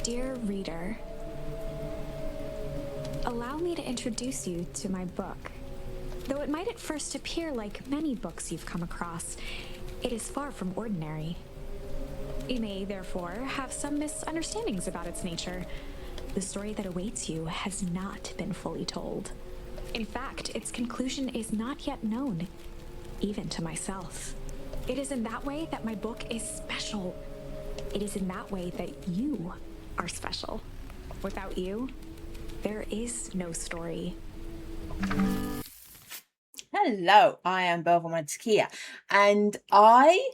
Dear reader, allow me to introduce you to my book. Though it might at first appear like many books you've come across, it is far from ordinary. You may, therefore, have some misunderstandings about its nature. The story that awaits you has not been fully told. In fact, its conclusion is not yet known, even to myself. It is in that way that my book is special. It is in that way that you are special. Without you, there is no story. Hello, I am Belvomad Takia, and I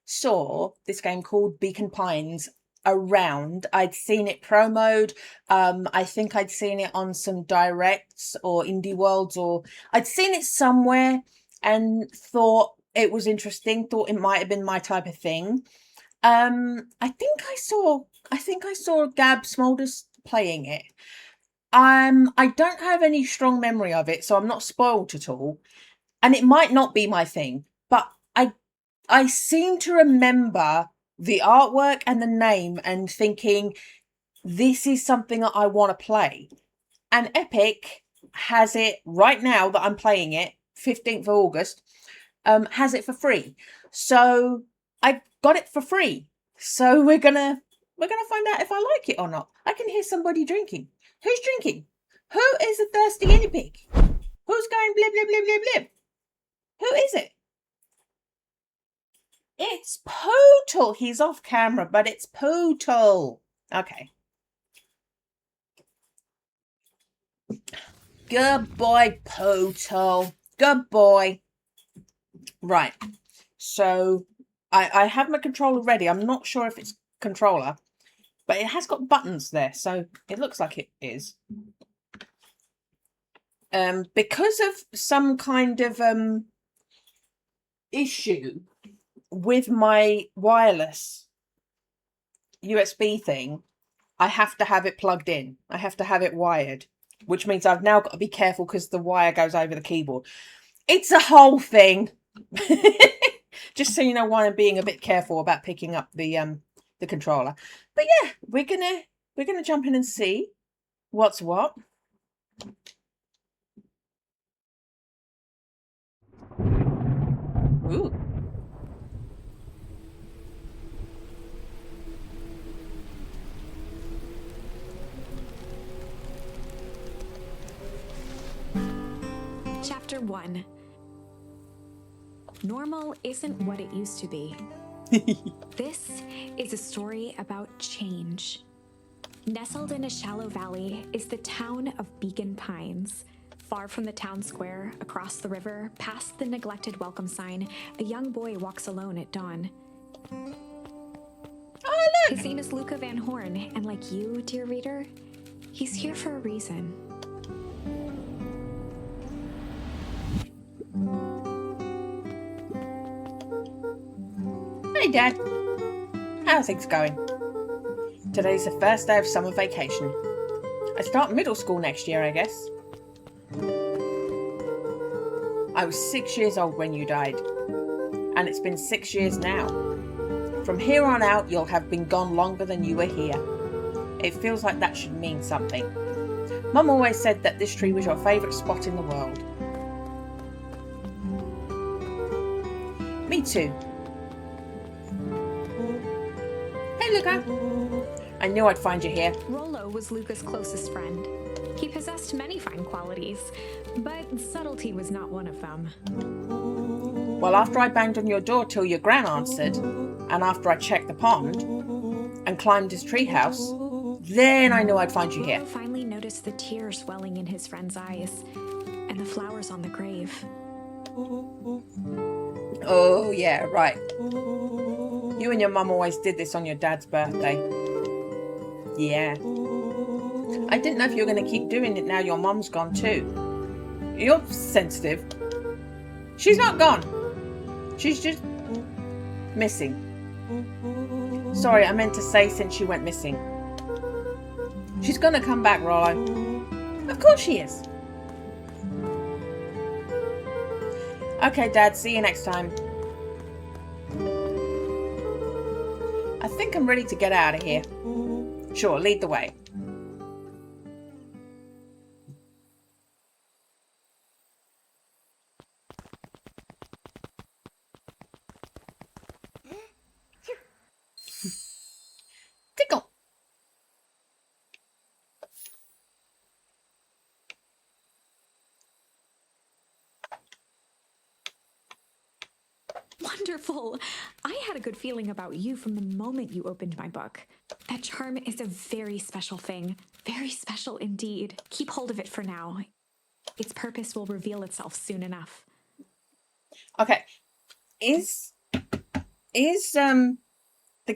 saw this game called Beacon Pines around. I'd seen it promoed. I think I'd seen it on some directs or indie worlds, or I'd seen it somewhere and thought it was interesting, thought it might have been my type of thing. I think I saw Gab Smulders playing it. I don't have any strong memory of it, so I'm not spoiled at all. And it might not be my thing, but I seem to remember the artwork and the name and thinking, this is something that I want to play. And Epic has it right now that I'm playing it, 15th of August, has it for free. So I got it for free. So we're gonna find out if I like it or not. I can hear somebody drinking. Who's drinking? Who is a thirsty guinea pig? Who's going blib blib blib blib blib? Who is it? It's Pootle. He's off camera, but it's Pootle. Okay. Good boy, Pootle. Good boy. Right. So I have my controller ready. I'm not sure if it's controller, but it has got buttons there, so it looks like it is. Because of some kind of issue with my wireless USB thing, I have to have it plugged in. I have to have it wired, which means I've now got to be careful because the wire goes over the keyboard. It's a whole thing. Just so you know why I'm being a bit careful about picking up the controller. But yeah, we're gonna jump in and see what's what. Ooh. Chapter 1. Normal isn't what it used to be. This is a story about change. Nestled in a shallow valley is the town of Beacon Pines. Far from the town square, across the river, past the neglected welcome sign, a young boy walks alone at dawn. Oh, look! His name is Luca Van Horn, and like you, dear reader, he's here for a reason. Hey, Dad. How's things going? Today's the first day of summer vacation. I start middle school next year, I guess. I was 6 years old when you died, and it's been 6 years now. From here on out, you'll have been gone longer than you were here. It feels like that should mean something. Mum always said that this tree was your favourite spot in the world. Me too. Hey, Luca. I knew I'd find you here. Rollo was Luca's closest friend. He possessed many fine qualities, but subtlety was not one of them. Well, after I banged on your door till your gran answered, and after I checked the pond and climbed his treehouse, then I knew I'd find you here. Rollo finally noticed the tears welling in his friend's eyes and the flowers on the grave. Oh, yeah, right. You and your mum always did this on your dad's birthday. Yeah. I didn't know if you were going to keep doing it now your mum's gone too. You're sensitive. She's not gone. She's just missing. Sorry, I meant to say since she went missing. She's going to come back, Rollo. Of course she is. Okay, Dad, see you next time. I think I'm ready to get out of here. Sure, lead the way. Tickle. Wonderful! I had a good feeling about you from the moment you opened my book. That charm is a very special thing. Very special indeed. Keep hold of it for now. Its purpose will reveal itself soon enough. Okay. Is the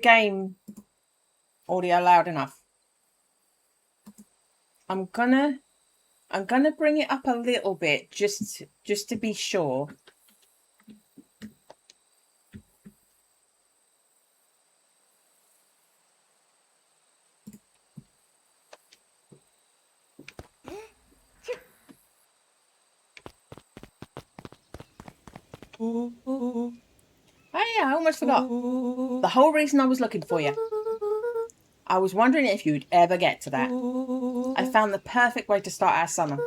game audio loud enough? I'm gonna bring it up a little bit just to be sure. Oh yeah, I almost forgot. The whole reason I was looking for you. I was wondering if you'd ever get to that. I found the perfect way to start our summer.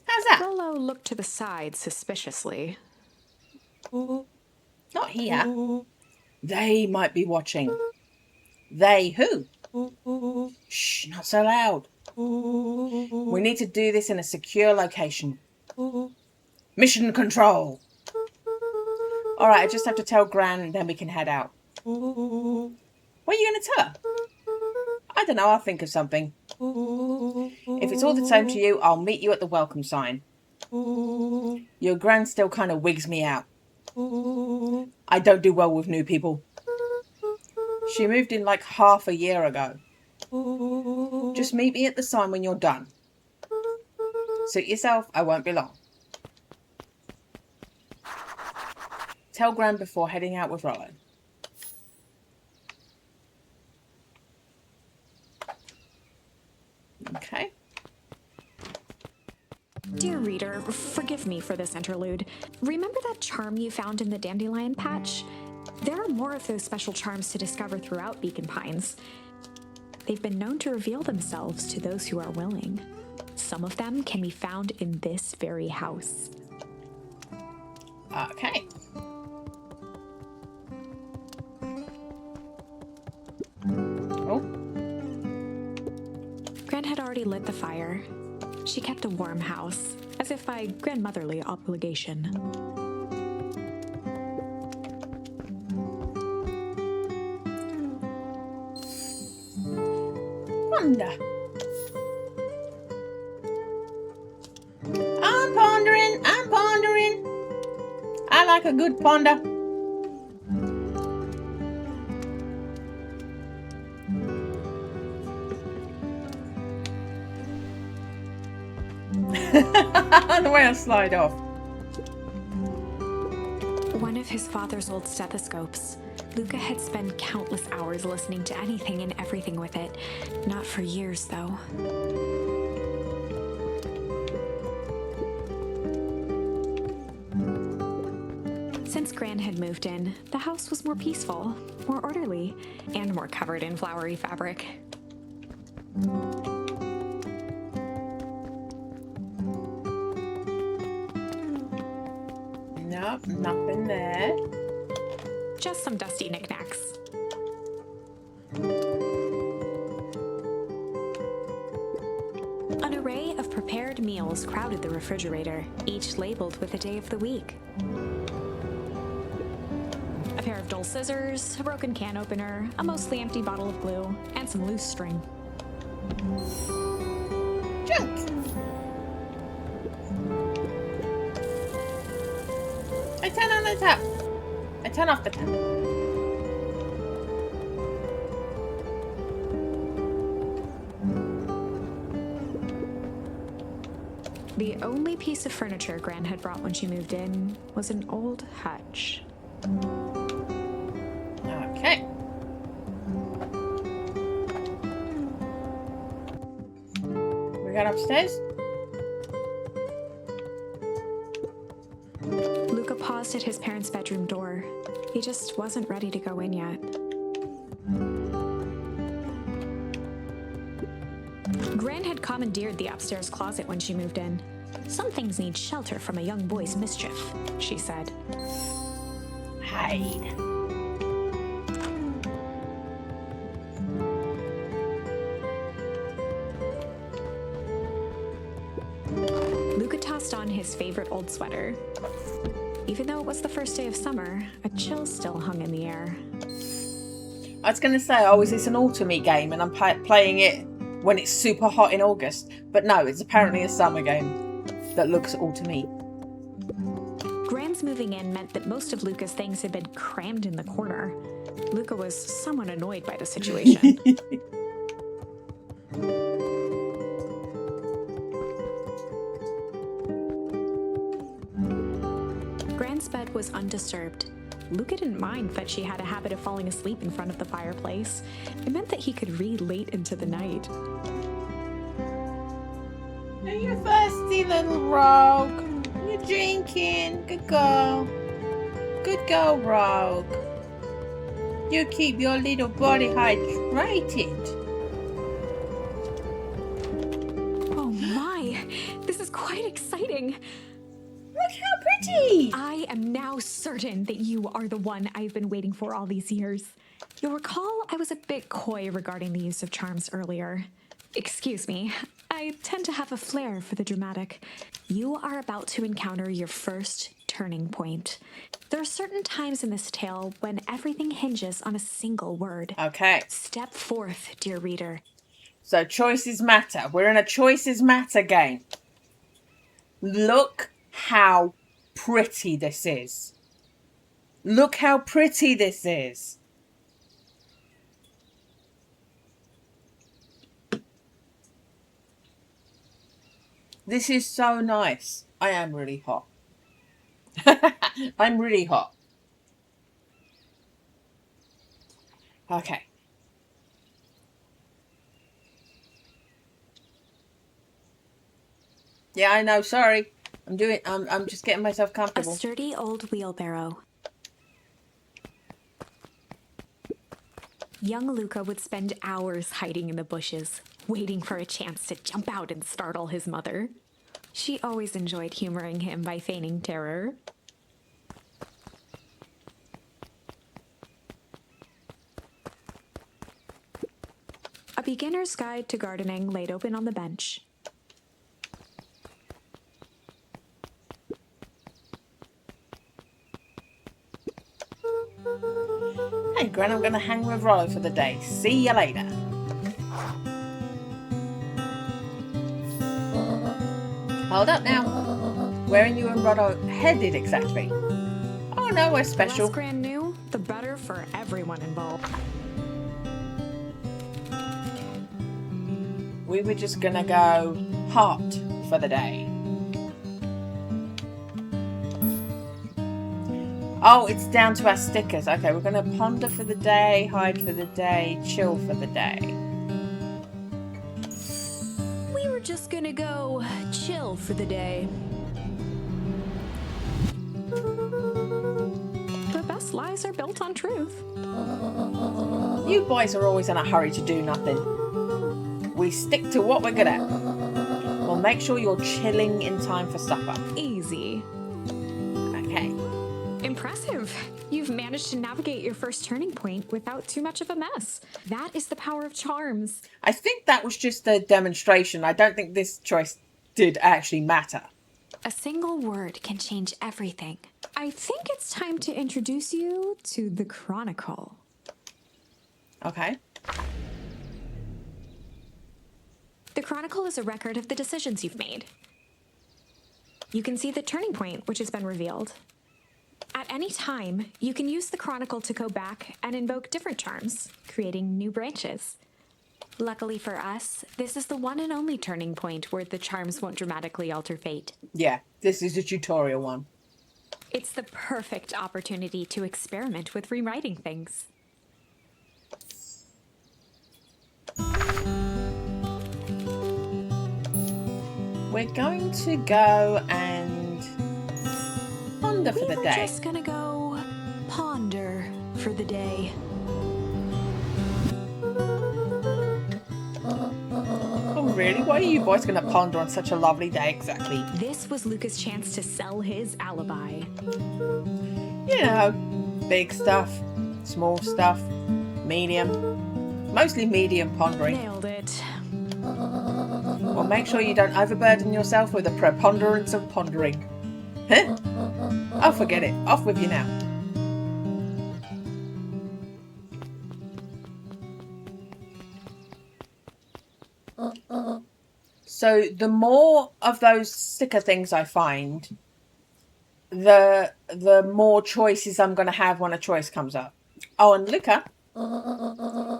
How's that? Rollo looked to the side suspiciously. Not here. They might be watching. They who? Shh, not so loud. We need to do this in a secure location. Mission control. All right, I just have to tell Gran and then we can head out. What are you going to tell her? I don't know, I'll think of something. If it's all the same to you, I'll meet you at the welcome sign. Your Gran still kind of wigs me out. I don't do well with new people. She moved in like half a year ago. Just meet me at the sign when you're done. Suit yourself, I won't be long. Tell Gran before heading out with Rollo. Okay. Dear reader, forgive me for this interlude. Remember that charm you found in the dandelion patch? There are more of those special charms to discover throughout Beacon Pines. They've been known to reveal themselves to those who are willing. Some of them can be found in this very house. Okay. Oh. Gran had already lit the fire. She kept a warm house, as if by grandmotherly obligation. Ponder. I'm pondering. I like a good ponder. The way I slide off. One of his father's old stethoscopes. Luca had spent countless hours listening to anything and everything with it. Not for years, though. Since Gran had moved in, the house was more peaceful, more orderly, and more covered in flowery fabric. Nope, nothing there. Just some dusty knickknacks. An array of prepared meals crowded the refrigerator, each labeled with a day of the week. A pair of dull scissors, a broken can opener, a mostly empty bottle of glue, and some loose string. Junk. I turn on the tap. I turn off the tap. The only piece of furniture Gran had brought when she moved in was an old hutch. Okay. We got upstairs. Luca paused at his parents' bedroom door. He just wasn't ready to go in yet. Gran had commandeered the upstairs closet when she moved in. Some things need shelter from a young boy's mischief, she said. Hide. Luca tossed on his favorite old sweater. Even though it was the first day of summer, a chill still hung in the air. I was going to say, oh, is this an autumny game and I'm playing it when it's super hot in August? But no, it's apparently a summer game that looks autumny. Gran's moving in meant that most of Luca's things had been crammed in the corner. Luca was somewhat annoyed by the situation. Gran's bed was undisturbed. Luca didn't mind that she had a habit of falling asleep in front of the fireplace. It meant that he could read late into the night. Are you thirsty, little rogue? You're drinking. Good girl. Good girl, rogue. You keep your little body hydrated. Oh my! This is quite exciting! Look how pretty! I am now certain that you are the one I've been waiting for all these years. You'll recall I was a bit coy regarding the use of charms earlier. Excuse me, I tend to have a flair for the dramatic. You are about to encounter your first turning point. There are certain times in this tale when everything hinges on a single word. Okay. Step forth, dear reader. So choices matter. We're in a choices matter game. Look how pretty this is. Look how pretty this is. This is so nice. I am really hot. I'm really hot. Okay. Yeah, I know. Sorry. I'm just getting myself A comfortable. sturdy old wheelbarrow. Young Luca would spend hours hiding in the bushes, waiting for a chance to jump out and startle his mother. She always enjoyed humoring him by feigning terror. A beginner's guide to gardening laid open on the bench. Hey, Gran, I'm going to hang with Rollo for the day. See you later. Hold up now. Where are you and Rollo headed exactly? Oh no, we're The special. less Gran knew, the better for everyone involved. We were just going to go hot for the day. Oh, it's down to our stickers. Okay, we're going to ponder for the day, hide for the day, chill for the day. We were just gonna go chill for the day. The best lies are built on truth. You boys are always in a hurry to do nothing. We stick to what we're good at. We'll make sure you're chilling in time for supper. Easy. Okay. Impressive. You've managed to navigate your first turning point without too much of a mess. That is the power of charms. I think that was just a demonstration. I don't think this choice did actually matter. A single word can change everything. I think it's time to introduce you to the Chronicle. Okay. The Chronicle is a record of the decisions you've made. You can see the turning point, which has been revealed. At any time, you can use the Chronicle to go back and invoke different charms, creating new branches. Luckily for us, this is the one and only turning point where the charms won't dramatically alter fate. Yeah, this is a tutorial one. It's the perfect opportunity to experiment with rewriting things. We're going to go and ponder for the We're day. just gonna go ponder for the day. Oh, really? What are you boys going to ponder on such a lovely day exactly? This was Luca's chance to sell his alibi. You know, big stuff, small stuff, medium. Mostly medium pondering. Nailed it. Well, make sure you don't overburden yourself with the preponderance of pondering. Huh? Oh, forget it. Off with you now. So the more of those sticker things I find, the more choices I'm going to have when a choice comes up. Oh, and Luca,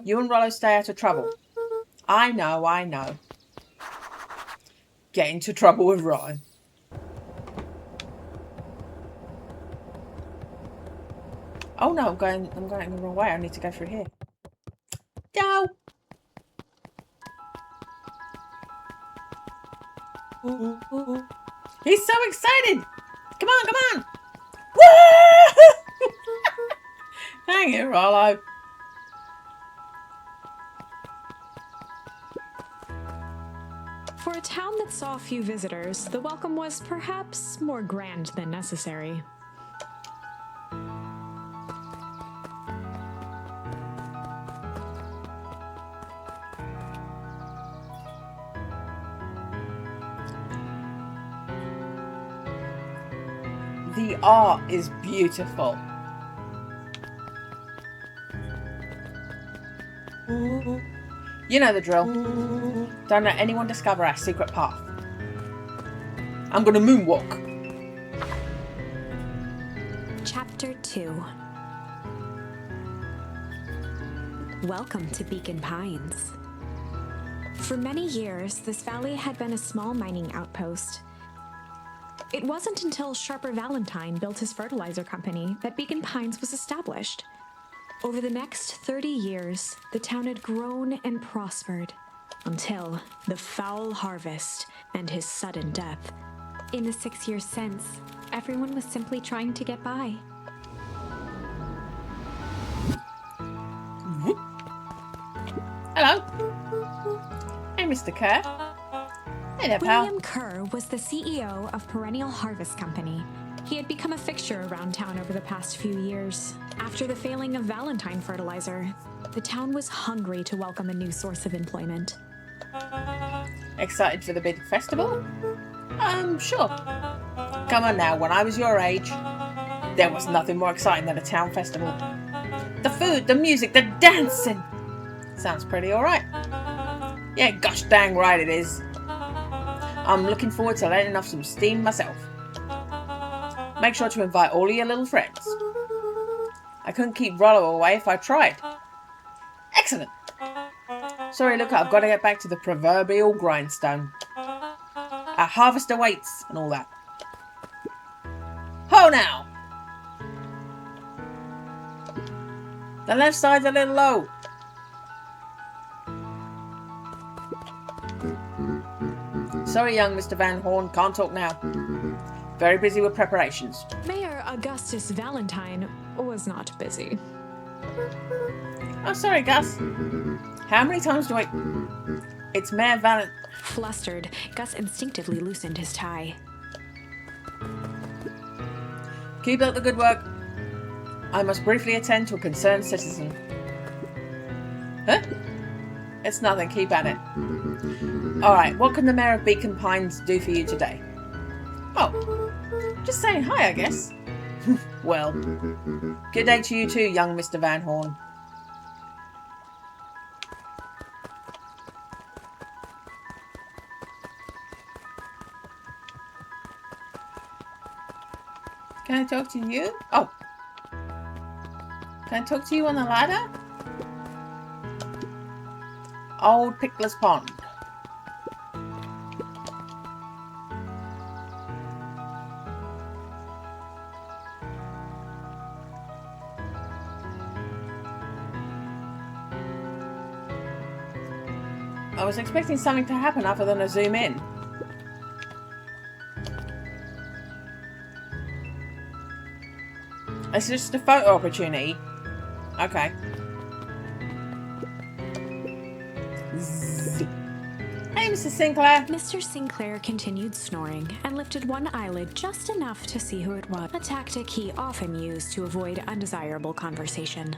you and Rollo stay out of trouble. I know. Get into trouble with Ryan. Oh no, I'm going the wrong way. I need to go through here. No. He's so excited. Come on. Woo! Hang it, Rollo. For a town that saw few visitors, the welcome was perhaps more grand than necessary. The art is beautiful. You know the drill. Don't let anyone discover our secret path. I'm gonna moonwalk. Chapter 2. Welcome to Beacon Pines. For many years, this valley had been a small mining outpost. It wasn't until Sharper Valentine built his fertilizer company that Beacon Pines was established. Over the next 30 years, the town had grown and prospered until the foul harvest and his sudden death. In the 6 years since, everyone was simply trying to get by. Hello. Hey, Mr. Kerr. Hey there, pal. William Kerr was the CEO of Perennial Harvest Company. He had become a fixture around town over the past few years. After the failing of Valentine Fertilizer, the town was hungry to welcome a new source of employment. Excited for the big festival? Sure. Come on now, when I was your age, there was nothing more exciting than a town festival. The food, the music, the dancing. Sounds pretty alright. Yeah, gosh dang right it is. I'm looking forward to letting off some steam myself. Make sure to invite all of your little friends. I couldn't keep Rollo away if I tried. Excellent. Sorry, look, I've got to get back to the proverbial grindstone. Our harvest awaits and all that. Ho now! The left side's a little low. Sorry, young Mr. Van Horn, can't talk now. Very busy with preparations. Mayor Augustus Valentine was not busy. Oh, sorry, Gus. How many times do I... It's Mayor Valentine... Flustered, Gus instinctively loosened his tie. Keep up the good work. I must briefly attend to a concerned citizen. Huh? It's nothing, keep at it. Alright, what can the Mayor of Beacon Pines do for you today? Oh, just saying hi, I guess. Well, good day to you too, young Mr. Van Horn. Can I talk to you? Oh. Can I talk to you on the ladder? Old Pickler's Pond. I was expecting something to happen other than a zoom in. It's just a photo opportunity. Okay. Zzz. Hey, Mr. Sinclair. Mr. Sinclair continued snoring and lifted one eyelid just enough to see who it was, a tactic he often used to avoid undesirable conversation.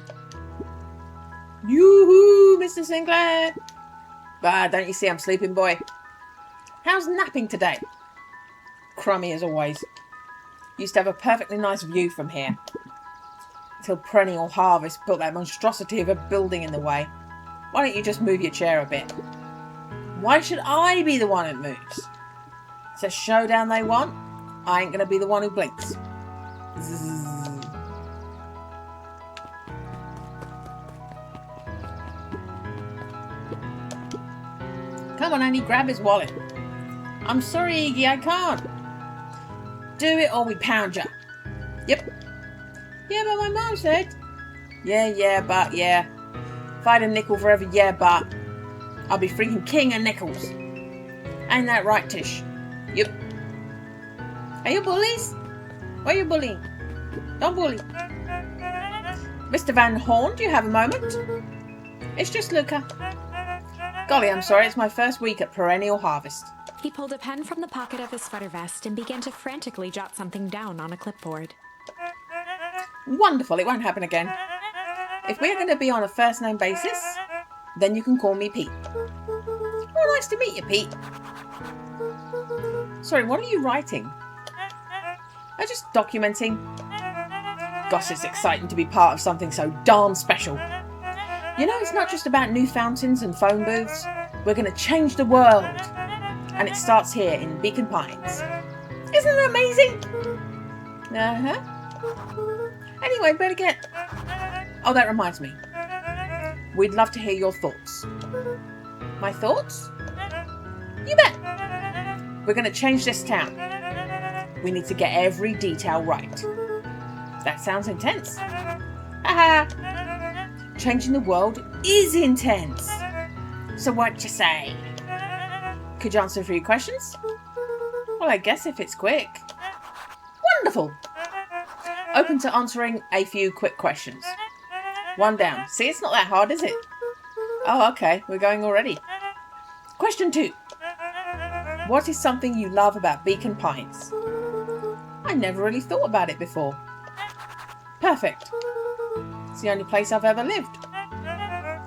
Yoo-hoo, Mr. Sinclair. Ah, don't you see I'm sleeping, boy? How's napping today? Crummy as always. Used to have a perfectly nice view from here. Until perennial harvest built that monstrosity of a building in the way. Why don't you just move your chair a bit? Why should I be the one that moves? It's a showdown they want. I ain't gonna be the one who blinks. Zzz. Come on, Annie, grab his wallet. I'm sorry, Iggy, I can't. Do it or we pound ya. Yep. Yeah, but my mom said. Yeah, but yeah. If I had a nickel for every yeah, but I'll be freaking king of nickels. Ain't that right, Tish? Yep. Are you bullies? Why are you bullying? Don't bully. Mr. Van Horn, do you have a moment? It's just Luca. Golly, I'm sorry, it's my first week at Perennial Harvest. He pulled a pen from the pocket of his sweater vest and began to frantically jot something down on a clipboard. Wonderful, it won't happen again. If we're going to be on a first name basis, then you can call me Pete. Oh, nice to meet you, Pete. Sorry, what are you writing? I'm just documenting. Gosh, it's exciting to be part of something so darn special. You know, it's not just about new fountains and phone booths. We're going to change the world. And it starts here in Beacon Pines. Isn't it amazing? Uh-huh. Anyway, better get... Oh, that reminds me. We'd love to hear your thoughts. My thoughts? You bet. We're going to change this town. We need to get every detail right. That sounds intense. Haha. Changing the world is intense. So what'd you say? Could you answer a few questions? Well, I guess if it's quick. Wonderful. Open to answering a few quick questions. One down. See, it's not that hard, is it? Oh, okay. We're going already. Question 2. What is something you love about Beacon Pines? I never really thought about it before. Perfect. It's the only place I've ever lived.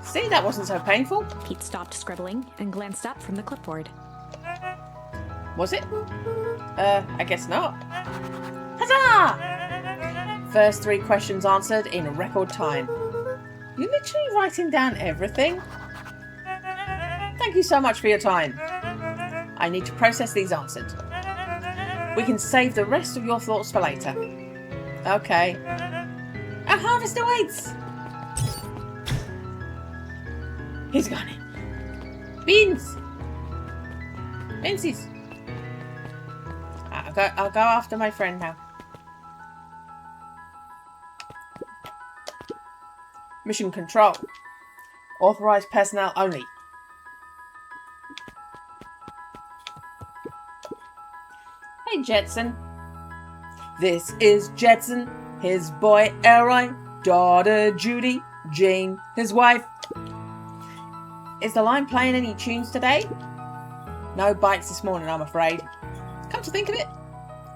See, that wasn't so painful. Pete stopped scribbling and glanced up from the clipboard. Was it? I guess not. Huzzah! First 3 questions answered in record time. You're literally writing down everything? Thank you so much for your time. I need to process these answered. We can save the rest of your thoughts for later. Okay. A harvest awaits! He's gone in. Beans! Beansies! I'll go after my friend now. Mission control. Authorized personnel only. Hey, Jetson. This is Jetson, his boy Elroy, daughter Judy, Jane, his wife. Is the line playing any tunes today? No bites this morning, I'm afraid. Come to think of it,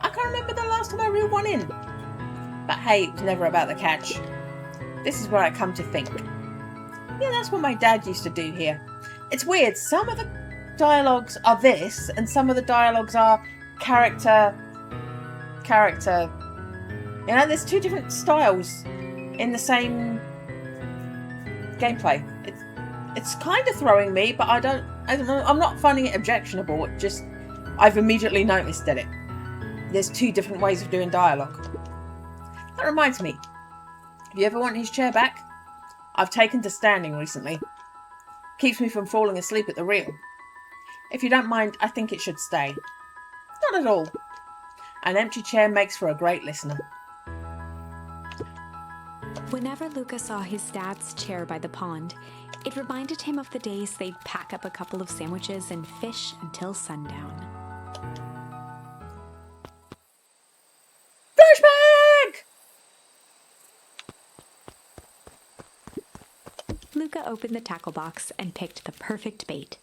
I can't remember the last time I reeled one in. But hey, it was never about the catch. This is where I come to think. Yeah, that's what my dad used to do here. It's weird, some of the dialogues are this, and some of the dialogues are character. You know, there's 2 different styles in the same gameplay. It's kind of throwing me, but I don't know. I'm not finding it objectionable. It just, I've immediately noticed it. There's 2 different ways of doing dialogue. That reminds me. If you ever want his chair back, I've taken to standing recently. Keeps me from falling asleep at the wheel. If you don't mind, I think it should stay. Not at all. An empty chair makes for a great listener. Whenever Luca saw his dad's chair by the pond, it reminded him of the days they'd pack up a couple of sandwiches and fish until sundown. Flashback! Luca opened the tackle box and picked the perfect bait.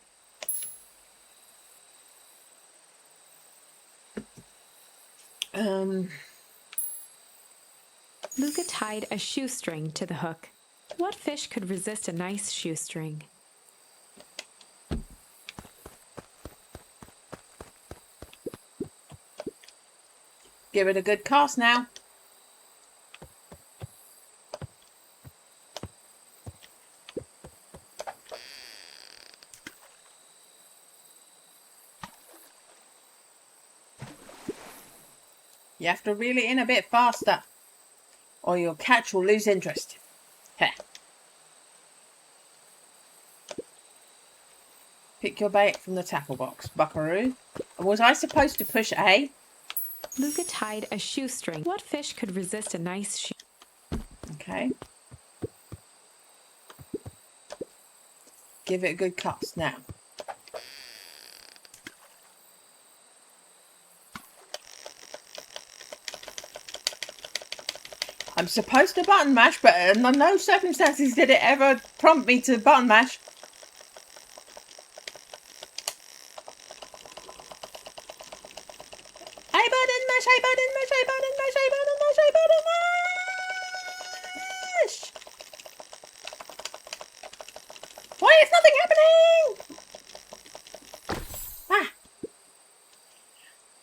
Luca tied a shoestring to the hook. What fish could resist a nice shoestring? Give it a good cast now. You have to reel it in a bit faster, or your catch will lose interest. Heh. Pick your bait from the tackle box, buckaroo. Was I supposed to push A? Luca tied a shoestring. What fish could resist a nice shoe? Okay. Give it a good cast now. I'm supposed to button mash, but under no circumstances did it ever prompt me to button mash. I button mash, I button mash, I button mash, I button mash, I button mash! Why is nothing happening? Ah!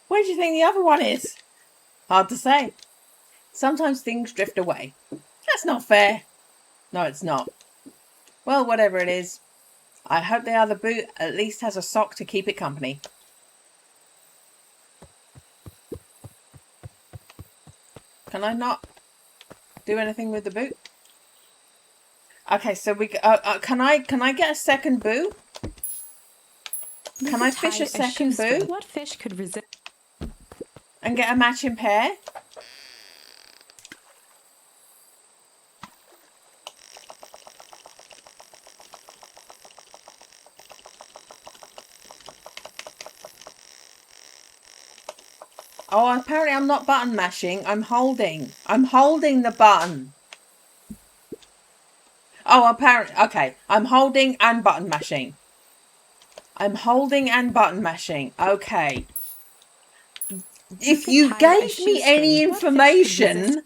Where do you think the other one is? Hard to say. Sometimes things drift away. That's not fair. No, it's not. Well, whatever it is, I hope the other boot at least has a sock to keep it company. Can I not do anything with the boot? Okay, so we can I get a second boot? Can I fish a second boot? What fish could resist? And get a matching pair? Oh, apparently I'm not button mashing. I'm holding. I'm holding the button. Oh, apparently. Okay. I'm holding and button mashing. I'm holding and button mashing. Okay. If you gave me any information,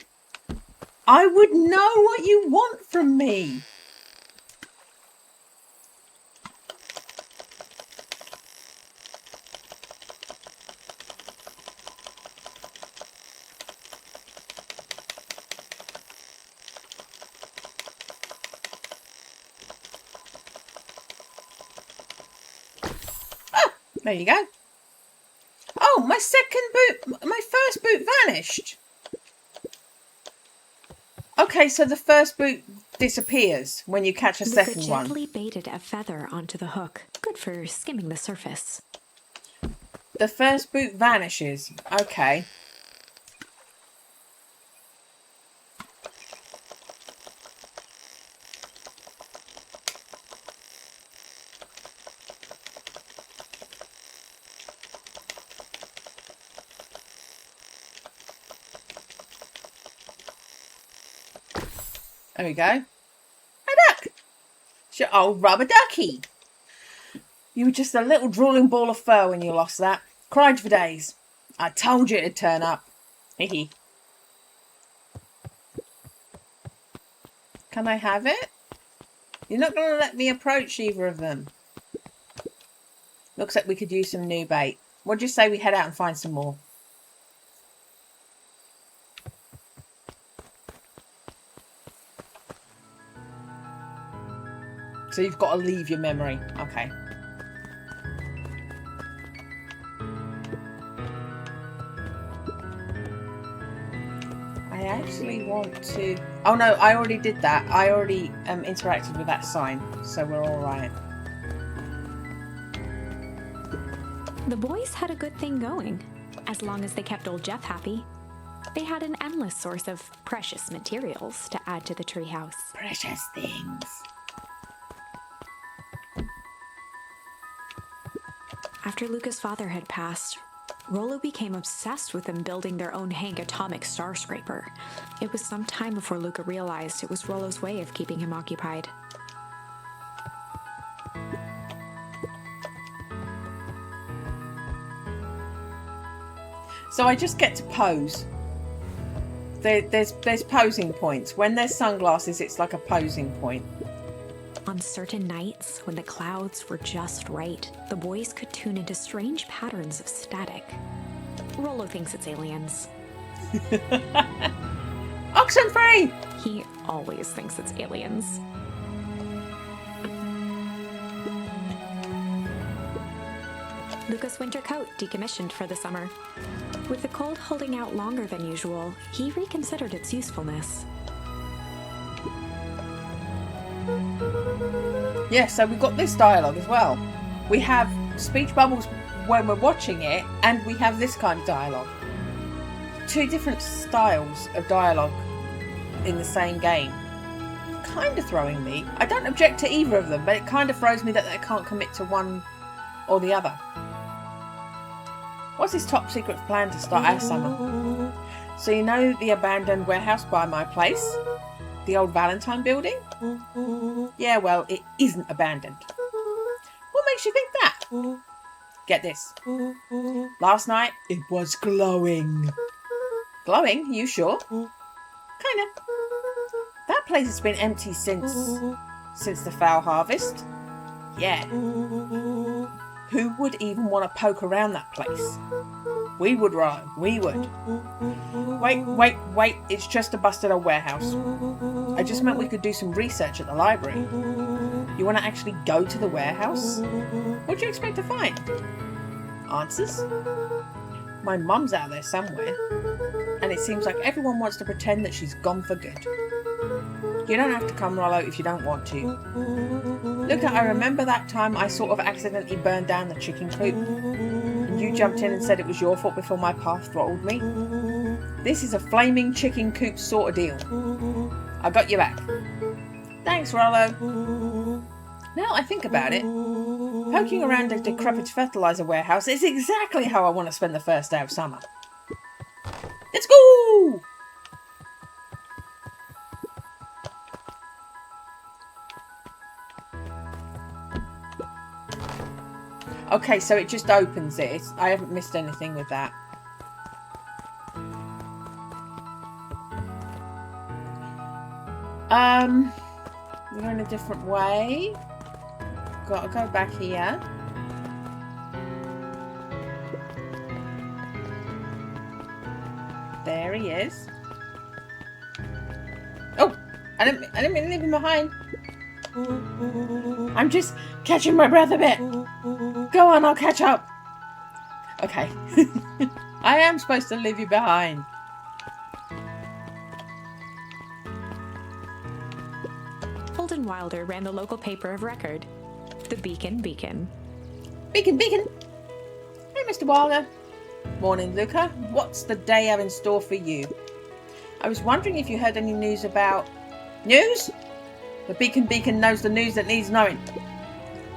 I would know what you want from me. There you go. Oh, my second boot, my first boot vanished. Okay, so the first boot disappears when you catch a second one. Luca gently baited a feather onto the hook. Good for skimming the surface. The first boot vanishes. Okay. There we go. A duck. Your old rubber ducky. You were just a little drooling ball of fur when you lost that. Cried for days. I told you it'd turn up. Hee. Can I have it? You're not going to let me approach either of them. Looks like we could use some new bait. What'd you say we head out and find some more? So you've got to leave your memory. Okay. I actually want to... Oh no, I already did that. I already interacted with that sign. So we're all right. The boys had a good thing going, as long as they kept old Jeff happy. They had an endless source of precious materials to add to the treehouse. Precious things. After Luca's father had passed, Rollo became obsessed with them building their own Hank atomic star scraper. It was some time before Luca realized it was Rollo's way of keeping him occupied. So I just get to pose. There's posing points. When there's sunglasses, it's like a posing point. On certain nights, when the clouds were just right, the boys could tune into strange patterns of static. Rollo thinks it's aliens. Oxenfree! He always thinks it's aliens. Luca's winter coat decommissioned for the summer. With the cold holding out longer than usual, he reconsidered its usefulness. Yeah, so we've got this dialogue as well. We have speech bubbles when we're watching it, and we have this kind of dialogue. Two different styles of dialogue in the same game. Kind of throwing me. I don't object to either of them, but it kind of throws me that they can't commit to one or the other. What's his top secret plan to start our summer? So you know the abandoned warehouse by my place? The old Valentine building? Yeah, well, it isn't abandoned. What makes you think that? Get this. Last night, it was glowing. Glowing? You sure? Kinda. That place has been empty since the foul harvest. Yeah. Who would even want to poke around that place? We would, Rollo. We would. Wait. It's just a busted old warehouse. I just meant we could do some research at the library. You want to actually go to the warehouse? What do you expect to find? Answers? My mum's out there somewhere. And it seems like everyone wants to pretend that she's gone for good. You don't have to come, Rollo, if you don't want to. Look, I remember that time I sort of accidentally burned down the chicken coop. And you jumped in and said it was your fault before my path throttled me. This is a flaming chicken coop sort of deal. I got you back. Thanks, Rollo. Now I think about it, poking around a decrepit fertilizer warehouse is exactly how I want to spend the first day of summer. Let's go! Okay, so it just opens it. I haven't missed anything with that. We're going a different way. Got to go back here. There he is. Oh, I didn't mean to leave him behind. I'm just catching my breath a bit. Go on, I'll catch up. Okay. I am supposed to leave you behind. Holden Wilder ran the local paper of record, the Beacon. Beacon. Hey, Mr. Wilder. Morning, Luca. What's the day have in store for you? I was wondering if you heard any news about... News? The Beacon knows the news that needs knowing.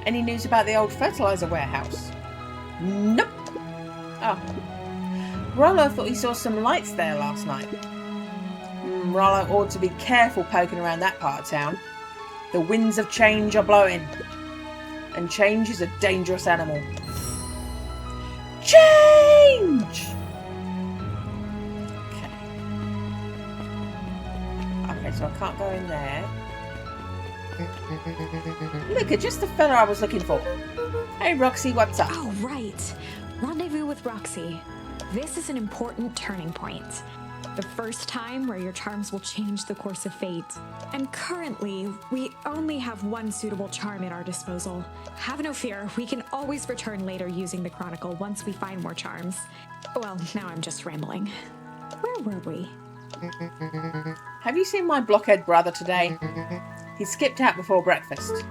Any news about the old fertilizer warehouse? Nope. Oh. Rollo thought he saw some lights there last night. Rollo ought to be careful poking around that part of town. The winds of change are blowing. And change is a dangerous animal. Change! Okay, so I can't go in there. Look, it's just the fella I was looking for. Hey, Roxy, what's up? Oh, right. Rendezvous with Roxy. This is an important turning point. The first time where your charms will change the course of fate. And currently, we only have one suitable charm at our disposal. Have no fear, we can always return later using the Chronicle once we find more charms. Well, now I'm just rambling. Where were we? Have you seen my blockhead brother today? He skipped out before breakfast.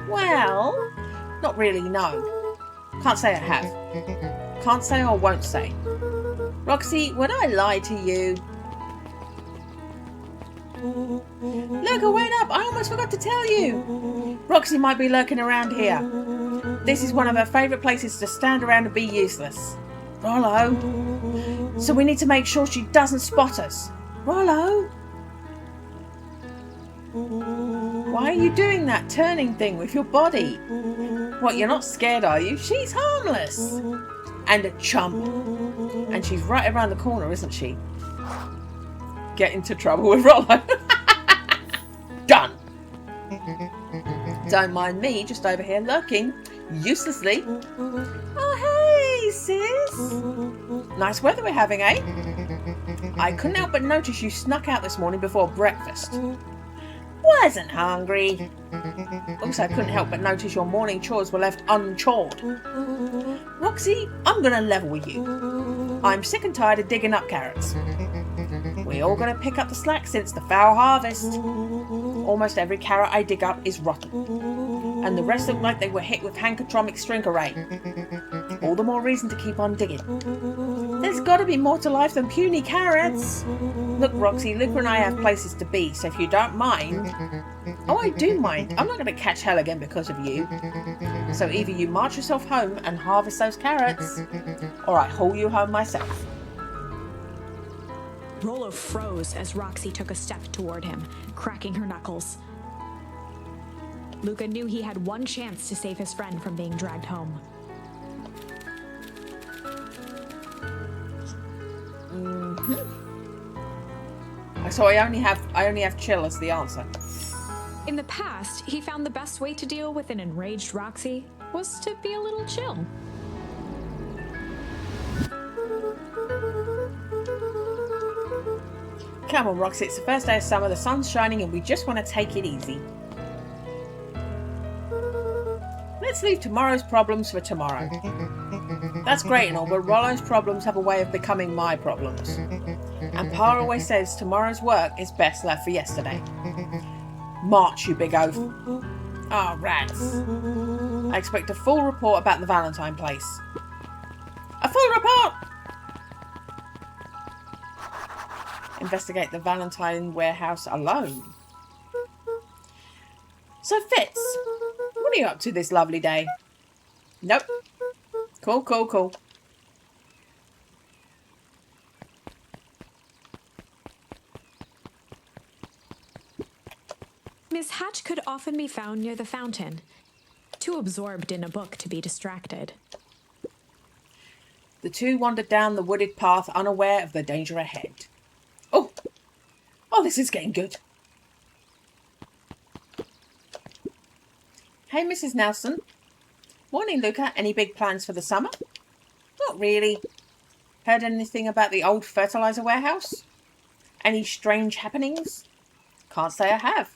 Well, not really, no. Can't say I have. Can't say or won't say. Roxy, would I lie to you? Luca, wait up! I almost forgot to tell you! Roxy might be lurking around here. This is one of her favourite places to stand around and be useless. Rollo. So we need to make sure she doesn't spot us. Rollo. Why are you doing that turning thing with your body? What, you're not scared, are you? She's harmless. and a chump. And she's right around the corner, isn't she? Get into trouble with Rollo. Done. Don't mind me, just over here lurking, uselessly. Oh, hey, sis. Nice weather we're having, eh? I couldn't help but notice you snuck out this morning before breakfast. Wasn't hungry. Also couldn't help but notice your morning chores were left unchored. Roxy, I'm gonna level with you. I'm sick and tired of digging up carrots. We're all gonna pick up the slack since the foul harvest. Almost every carrot I dig up is rotten, and the rest look like they were hit with hankotromic string array. All the more reason to keep on digging. There's gotta be more to life than puny carrots. Look, Roxy, Luca and I have places to be, so if you don't mind... Oh, I do mind. I'm not gonna catch hell again because of you. So either you march yourself home and harvest those carrots, or I haul you home myself. Rollo froze as Roxy took a step toward him, cracking her knuckles. Luca knew he had one chance to save his friend from being dragged home. So I only have chill as the answer. In the past, he found the best way to deal with an enraged Roxy was to be a little chill. Come on, Roxy, it's the first day of summer, the sun's shining, and we just want to take it easy. Let's leave tomorrow's problems for tomorrow. That's great and all, but Rollo's problems have a way of becoming my problems. And Pa always says tomorrow's work is best left for yesterday. March, you big oaf. Ah, rats. I expect a full report about the Valentine place. A full report! Investigate the Valentine warehouse alone. So, Fitz, what are you up to this lovely day? Nope. Cool. Miss Hatch could often be found near the fountain, too absorbed in a book to be distracted. The two wandered down the wooded path, unaware of the danger ahead. Oh, this is getting good. Hey, Mrs. Nelson. Morning, Luca. Any big plans for the summer? Not really. Heard anything about the old fertilizer warehouse? Any strange happenings? Can't say I have.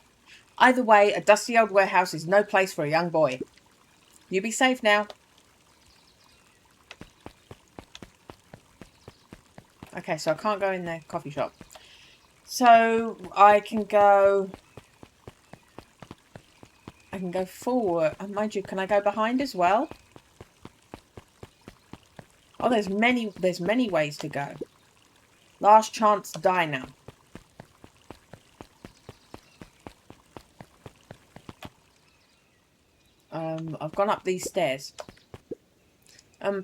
Either way, a dusty old warehouse is no place for a young boy. You be safe now. Okay, so I can't go in the coffee shop. So I can go forward. And mind you, can I go behind as well? Oh, there's many ways to go. Last chance diner. I've gone up these stairs.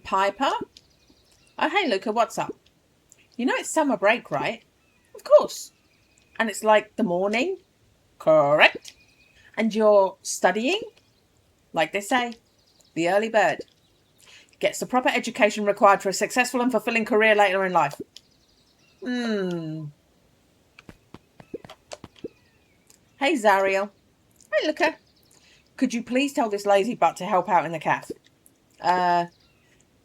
Piper? Oh, hey, Luca, what's up? You know it's summer break, right? Of course. And it's like the morning? Correct. And you're studying? Like they say, the early bird gets the proper education required for a successful and fulfilling career later in life. Hey, Zariel. Hey, Luca. Could you please tell this lazy butt to help out in the cafe? Lumi,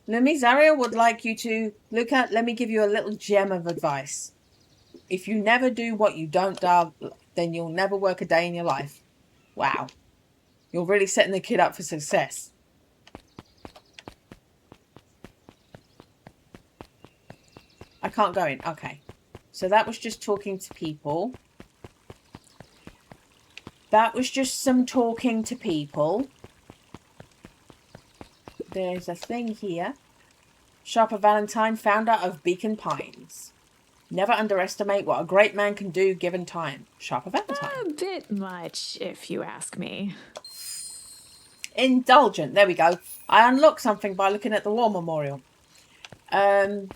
Zariel would like you to... Luca, let me give you a little gem of advice. If you never do what you don't do, then you'll never work a day in your life. Wow. You're really setting the kid up for success. I can't go in. Okay. So that was just talking to people. That was just some talking to people. There's a thing here. Sharper Valentine, founder of Beacon Pines. Never underestimate what a great man can do given time. Sharper Valentine. A bit much, if you ask me. Indulgent. There we go. I unlocked something by looking at the war memorial. Let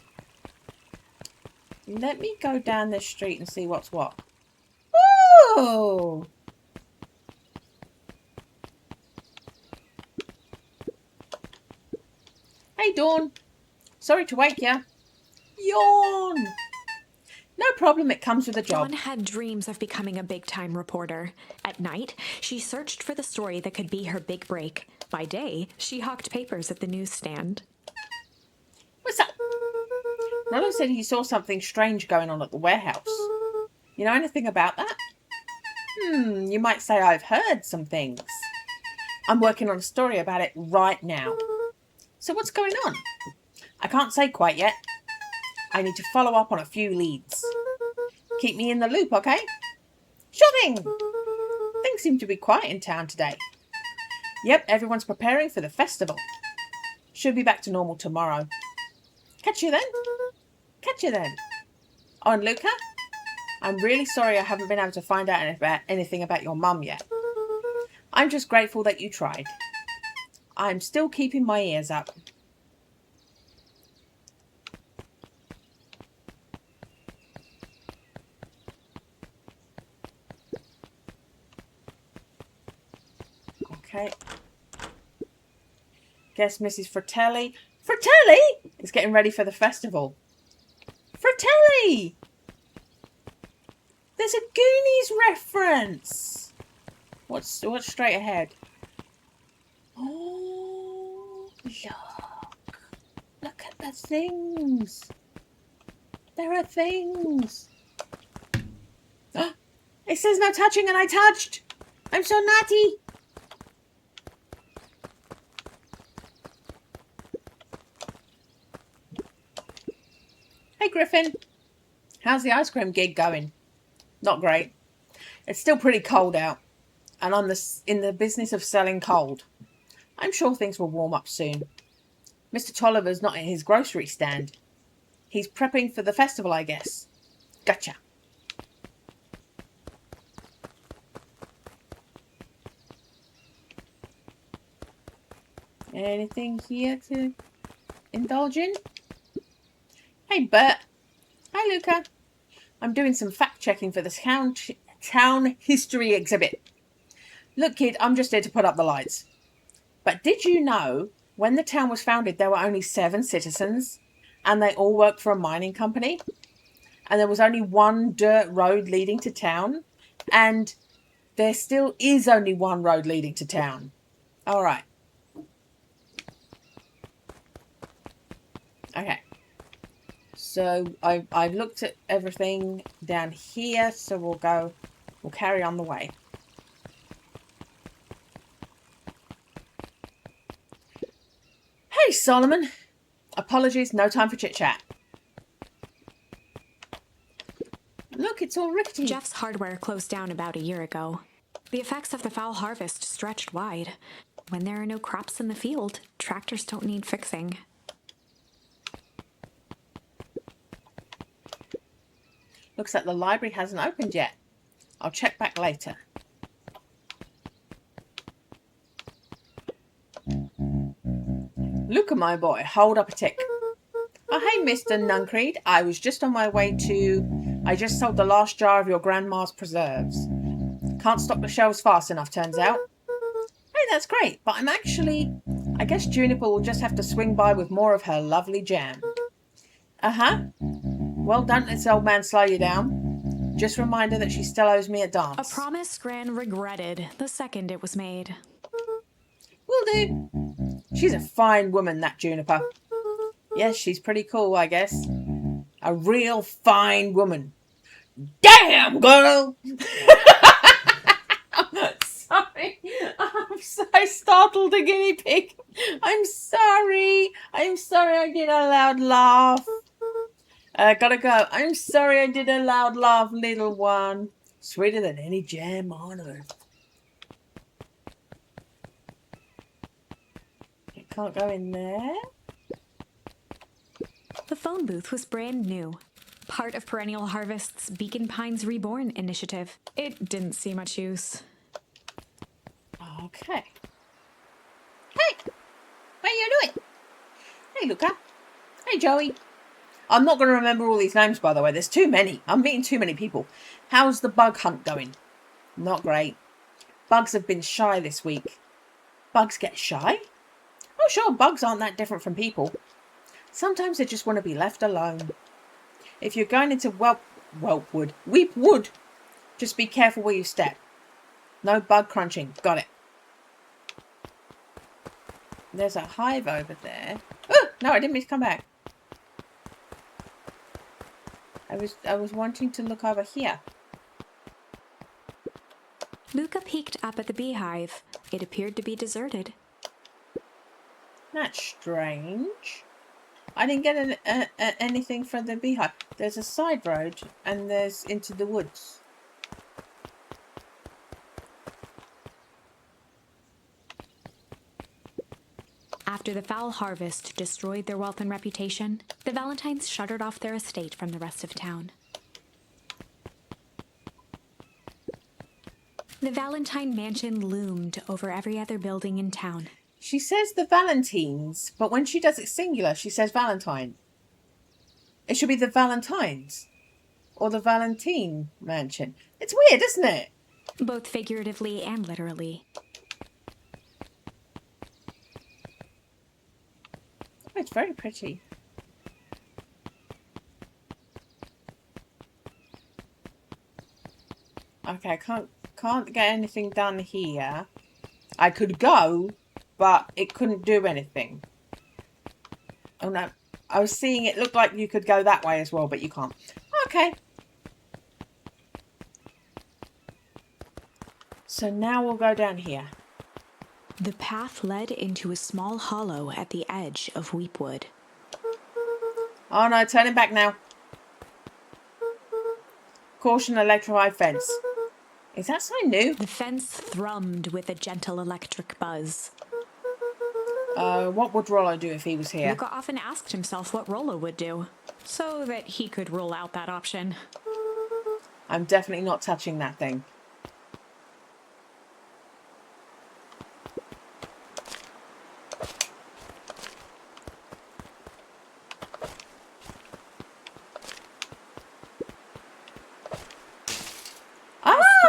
me go down this street and see what's what. Woo! Hey, Dawn. Sorry to wake you. Yawn. No problem, it comes with a job. Dawn had dreams of becoming a big-time reporter. At night, she searched for the story that could be her big break. By day, she hawked papers at the newsstand. What's up? Rollo said he saw something strange going on at the warehouse. You know anything about that? You might say I've heard some things. I'm working on a story about it right now. So what's going on? I can't say quite yet. I need to follow up on a few leads. Keep me in the loop, okay? Sure thing! Things seem to be quiet in town today. Yep, everyone's preparing for the festival. Should be back to normal tomorrow. Catch you then. Catch you then. Oh, and Luca? I'm really sorry I haven't been able to find out anything about your mum yet. I'm just grateful that you tried. I'm still keeping my ears up. Okay. Guess Mrs. Fratelli is getting ready for the festival. Fratelli! There's a Goonies reference. What's straight ahead? Oh, look at the things. There are things. It says no touching and I touched. I'm so naughty. Hey Griffin, how's the ice cream gig going? Not great. It's still pretty cold out, and I'm in the business of selling cold. I'm sure things will warm up soon. Mr. Tolliver's not at his grocery stand. He's prepping for the festival, I guess. Gotcha. Anything here to indulge in? Hey, Bert. Hi, Luca. I'm doing some fact-checking for the town history exhibit. Look, kid, I'm just here to put up the lights. But did you know, when the town was founded, there were only 7 citizens, and they all worked for a mining company? And there was only one dirt road leading to town, and there still is only one road leading to town. All right. Okay. So I've looked at everything down here, so we'll carry on the way. Hey, Solomon. Apologies, no time for chit-chat. Look, it's all rickety. Jeff's hardware closed down about a year ago. The effects of the foul harvest stretched wide. When there are no crops in the field, tractors don't need fixing. Looks like the library hasn't opened yet. I'll check back later. Luca, my boy, hold up a tick. Oh, hey, Mr. Nuncreed. I was just on my way to... I just sold the last jar of your grandma's preserves. Can't stock the shelves fast enough, turns out. Hey, that's great, but I'm actually... I guess Juniper will just have to swing by with more of her lovely jam. Uh-huh. Well, don't let this old man slow you down. Just remind her that she still owes me a dance. A promise Gran regretted the second it was made. Will do. She's a fine woman, that Juniper. Yes, she's pretty cool, I guess. A real fine woman. Damn, girl! Sorry. I'm so startled a guinea pig. I'm sorry. I did a loud laugh. Gotta go. I'm sorry I did a loud laugh, little one. Sweeter than any jam on earth. You can't go in there. The phone booth was brand new. Part of Perennial Harvest's Beacon Pines Reborn initiative. It didn't see much use. Okay. Hey! What are you doing? Hey, Luca. Hey, Joey. I'm not going to remember all these names, by the way. There's too many. I'm meeting too many people. How's the bug hunt going? Not great. Bugs have been shy this week. Bugs get shy? Oh, sure, bugs aren't that different from people. Sometimes they just want to be left alone. If you're going into Weep Wood, just be careful where you step. No bug crunching. Got it. There's a hive over there. Oh, no, I didn't mean to come back. I was wanting to look over here. Luca peeked up at the beehive. It appeared to be deserted. That's strange. I didn't get anything from the beehive. There's a side road and there's into the woods. After the foul harvest destroyed their wealth and reputation, the Valentines shuttered off their estate from the rest of town. The Valentine mansion loomed over every other building in town. She says the Valentines, but when she does it singular, she says Valentine. It should be the Valentines or the Valentine mansion. It's weird, isn't it? Both figuratively and literally. Oh, it's very pretty. Okay, I can't get anything done here. I could go, but it couldn't do anything. Oh no. I was seeing it looked like you could go that way as well, but you can't. Okay. So now we'll go down here. The path led into a small hollow at the edge of Weepwood. Oh no, turning back now. Caution, electrified fence. Is that something new? The fence thrummed with a gentle electric buzz. What would Rollo do if he was here? Luca often asked himself what Rollo would do, so that he could rule out that option. I'm definitely not touching that thing.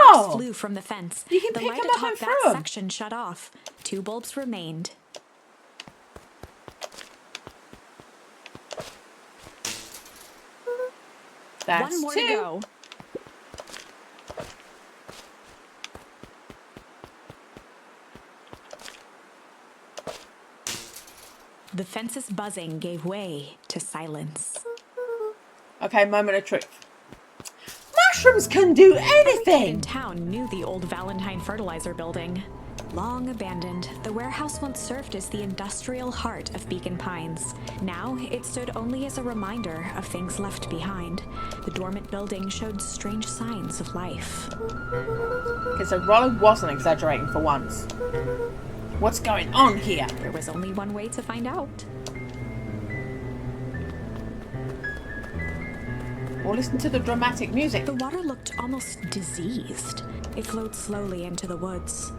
Sparks flew from the fence. You can the pick light them up atop and that throw 'em. section shut off. 2 bulbs remained. That's One more 2. to go. The fence's buzzing gave way to silence. Okay, moment of truth. Mushrooms can do In anything! town knew the old Valentine fertilizer building. Long abandoned, the warehouse once served as the industrial heart of Beacon Pines. Now, it stood only as a reminder of things left behind. The dormant building showed strange signs of life. Okay, so Rollo wasn't exaggerating for once. What's going on here? There was only one way to find out. Or listen to the dramatic music. The water looked almost diseased. It flowed slowly into the woods.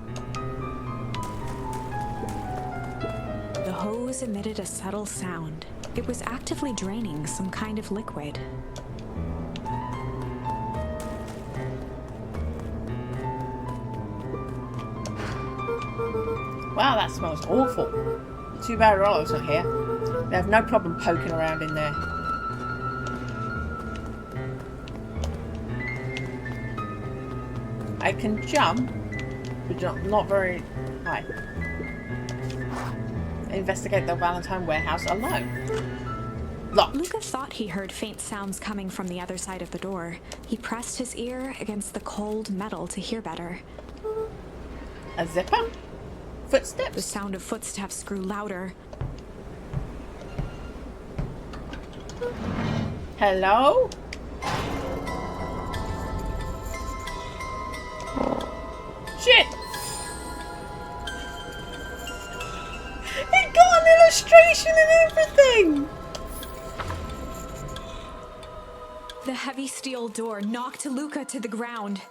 The hose emitted a subtle sound. It was actively draining some kind of liquid. Wow, that smells awful. Too bad Rollo's not here. They have no problem poking around in there. I can jump, but not very high. Investigate the Valentine warehouse alone. Locked. Luca thought he heard faint sounds coming from the other side of the door. He pressed his ear against the cold metal to hear better. A zipper? The Footsteps? sound of footsteps grew louder. Hello? Shit! It got an illustration and everything! The heavy steel door knocked Luca to the ground.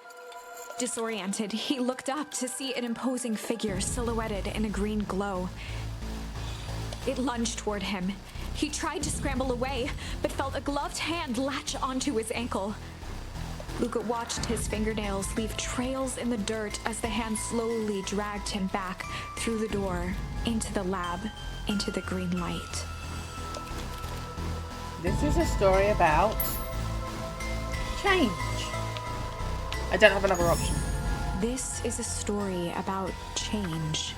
Disoriented, he looked up to see an imposing figure silhouetted in a green glow. It lunged toward him. He tried to scramble away, but felt a gloved hand latch onto his ankle. Luca watched his fingernails leave trails in the dirt as the hand slowly dragged him back through the door, into the lab, into the green light. This is a story about change. I don't have another option. This is a story about change.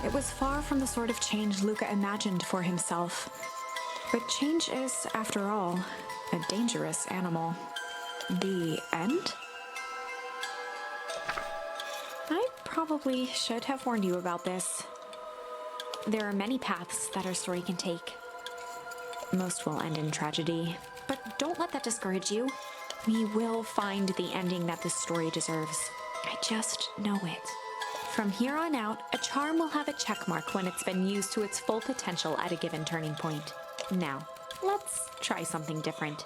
It was far from the sort of change Luca imagined for himself. But change is, after all, a dangerous animal. The end? I probably should have warned you about this. There are many paths that our story can take. Most will end in tragedy, but don't let that discourage you. We will find the ending that this story deserves. I just know it. From here on out, a charm will have a check mark when it's been used to its full potential at a given turning point. Now, let's try something different.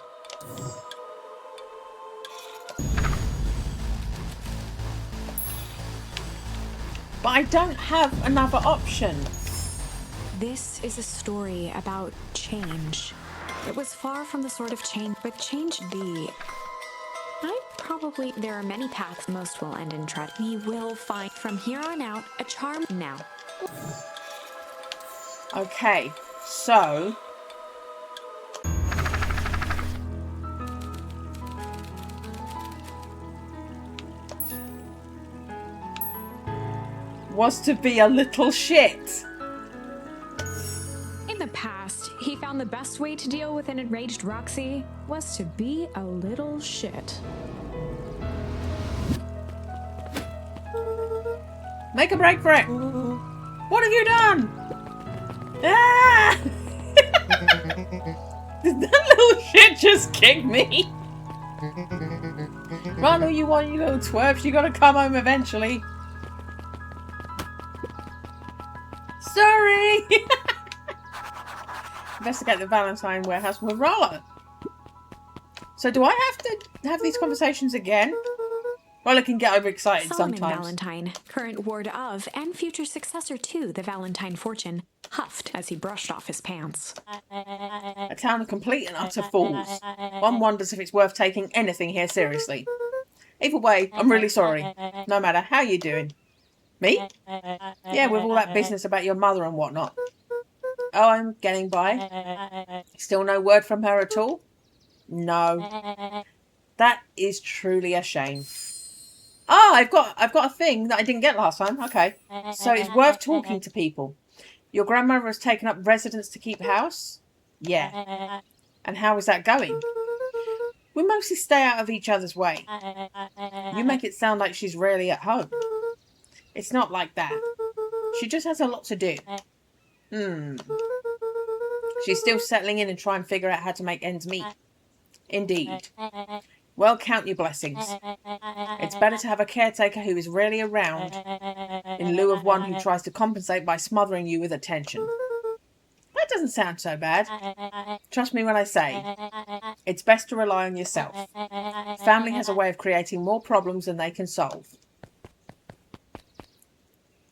But I don't have another option. This is a story about change. It was far from the sort of change, but change there are many paths, most will end in tragedy. We will find from here on out a charm now. Okay, so was to be a little shit. In the past, he found the best way to deal with an enraged Roxy was to be a little shit. Make a break for it. What have you done? Ah! Did that little shit just kick me? Run all you want, you little twerps. You gotta come home eventually. Sorry! Investigate the Valentine warehouse with Rolla. So do I have to have these conversations again? Well, I can get overexcited Solomon sometimes. Valentine, current ward of and future successor to the Valentine fortune, huffed as he brushed off his pants. A town of complete and utter fools. One wonders if it's worth taking anything here seriously. Either way, I'm really sorry. No matter how you're doing. Me? Yeah, with all that business about your mother and whatnot. Oh, I'm getting by. Still no word from her at all? No. That is truly a shame. Ah, I've got a thing that I didn't get last time. Okay. So it's worth talking to people. Your grandmother has taken up residence to keep house? Yeah. And how is that going? We mostly stay out of each other's way. You make it sound like she's rarely at home. It's not like that. She just has a lot to do. She's still settling in and trying to figure out how to make ends meet. Indeed. Well, count your blessings. It's better to have a caretaker who is rarely around in lieu of one who tries to compensate by smothering you with attention. That doesn't sound so bad. Trust me when I say, it's best to rely on yourself. Family has a way of creating more problems than they can solve.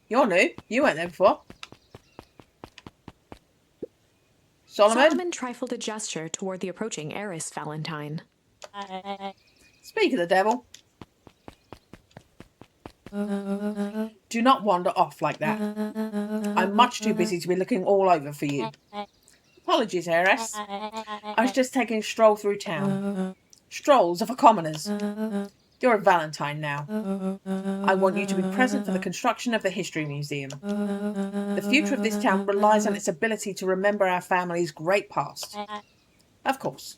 You're new. You weren't there before. Solomon trifled a gesture toward the approaching heiress Valentine. Speak of the devil. Do not wander off like that. I'm much too busy to be looking all over for you. Apologies, heiress. I was just taking a stroll through town. Strolls are for commoners. You're a Valentine now. I want you to be present for the construction of the History Museum. The future of this town relies on its ability to remember our family's great past. Of course.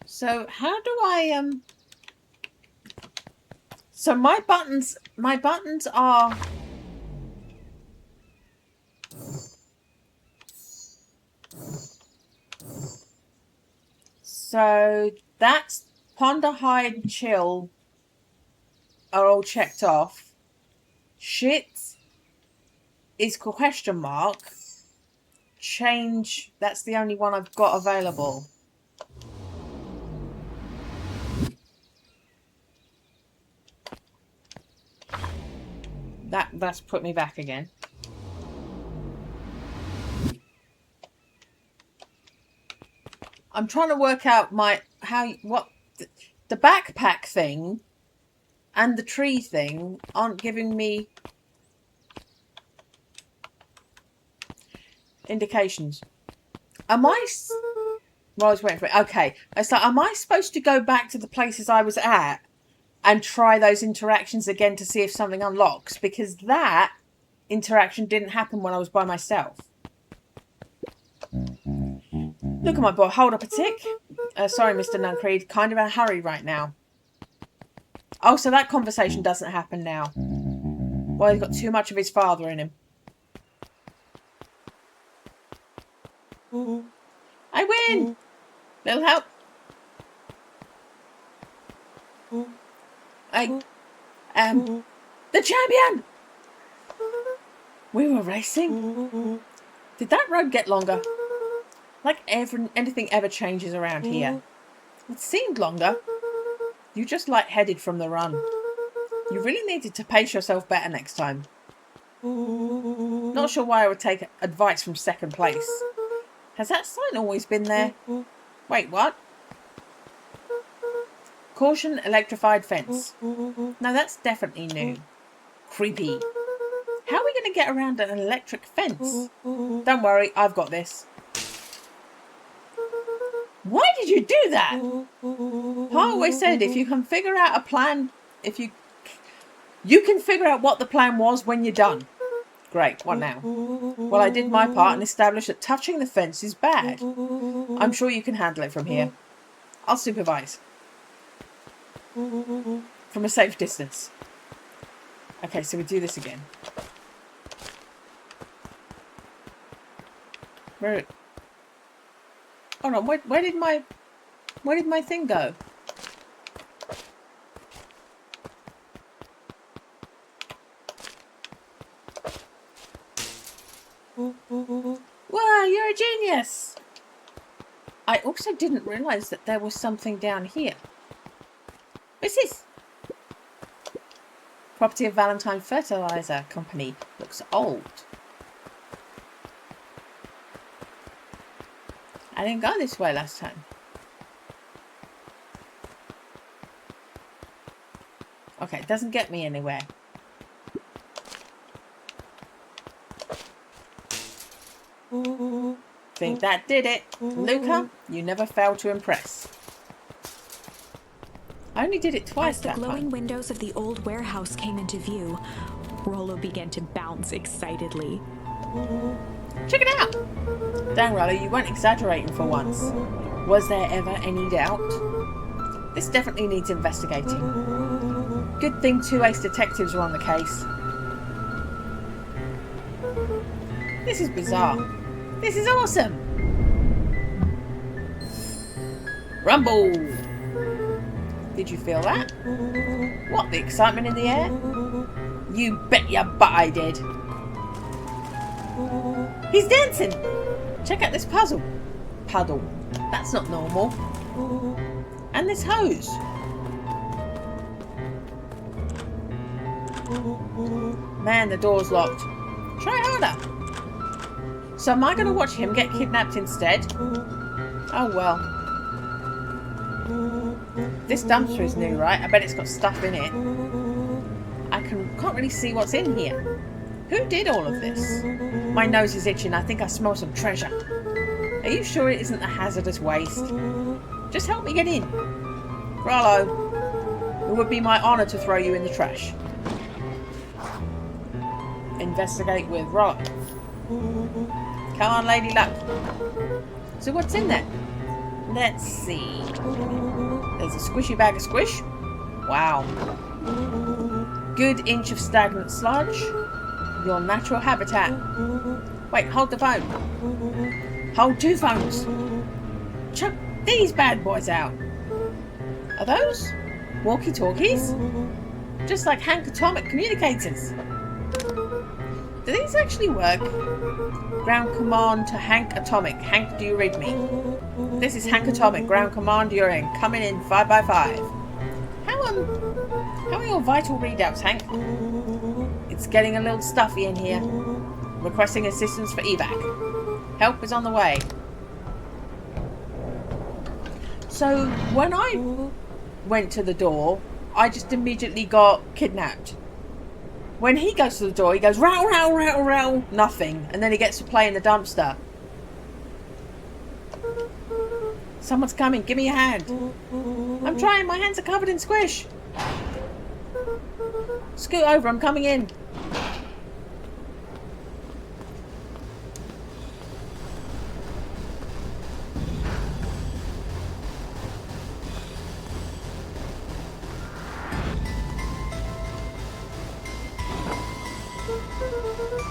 So how do I so my buttons are so that's Ponder, Hide, Chill are all checked off. Shit is question mark. Change, that's the only one I've got available. That's put me back again. I'm trying to work out The backpack thing and the tree thing aren't giving me indications. Am I... Well, I was waiting for it. Okay. It's like, am I supposed to go back to the places I was at and try those interactions again to see if something unlocks? Because that interaction didn't happen when I was by myself. Look at my boy. Hold up a tick. Sorry, Mr. Nuncreed. Kind of in a hurry right now. Oh, so that conversation doesn't happen now. Well, he's got too much of his father in him. I win! Little help. I am the champion! We were racing. Did that road get longer? Like anything ever changes around here. It seemed longer. You just lightheaded from the run. You really needed to pace yourself better next time. Not sure why I would take advice from second place. Has that sign always been there? Wait, what? Caution, electrified fence. No, that's definitely new. Creepy. How are we going to get around an electric fence? Don't worry, I've got this. Why did you do that? I always said if you can figure out a plan, you can figure out what the plan was when you're done. Great, what now? Well, I did my part and established that touching the fence is bad. I'm sure you can handle it from here. I'll supervise. From a safe distance. Okay, so we do this again. Where? Hold on, where did my thing go? Wow, you're a genius! I also didn't realise that there was something down here. What's this? Property of Valentine Fertilizer Company. Looks old. I didn't go this way last time. Okay, it doesn't get me anywhere. Think that did it. Luca, you never fail to impress. I only did it twice that time. As the glowing windows of the old warehouse came into view, Rollo began to bounce excitedly. Check it out! Dang, Rollo, you weren't exaggerating for once. Was there ever any doubt? This definitely needs investigating. Good thing 2 ace detectives are on the case. This is bizarre. This is awesome! Rumble! Did you feel that? What, the excitement in the air? You bet your butt I did. He's dancing! Check out this puzzle. Puddle. That's not normal. And this hose. Man, the door's locked. Try harder. So am I going to watch him get kidnapped instead? Oh well. This dumpster is new, right? I bet it's got stuff in it. I can't really see what's in here. Who did all of this? My nose is itching. I think I smell some treasure. Are you sure it isn't a hazardous waste? Just help me get in. Rollo, it would be my honour to throw you in the trash. Investigate with Rollo. Come on, Lady Luck. So what's in there? Let's see. There's a squishy bag of squish. Wow. Good inch of stagnant sludge. Your natural habitat. Wait, hold the phone. Hold 2 phones. Chuck these bad boys out. Are those walkie-talkies? Just like Hank Atomic communicators. Do these actually work? Ground command to Hank Atomic. Hank, do you read me? This is Hank Atomic. Ground command, you're in. Coming in 5 by 5. How are your vital readouts, Hank? It's getting a little stuffy in here. Requesting assistance for evac. Help is on the way. So when went to the door, I just immediately got kidnapped. When he goes to the door, he goes, rattle, rattle, rattle, rattle, nothing. And then he gets to play in the dumpster. Someone's coming, give me a hand. I'm trying, my hands are covered in squish. Scoot over, I'm coming in.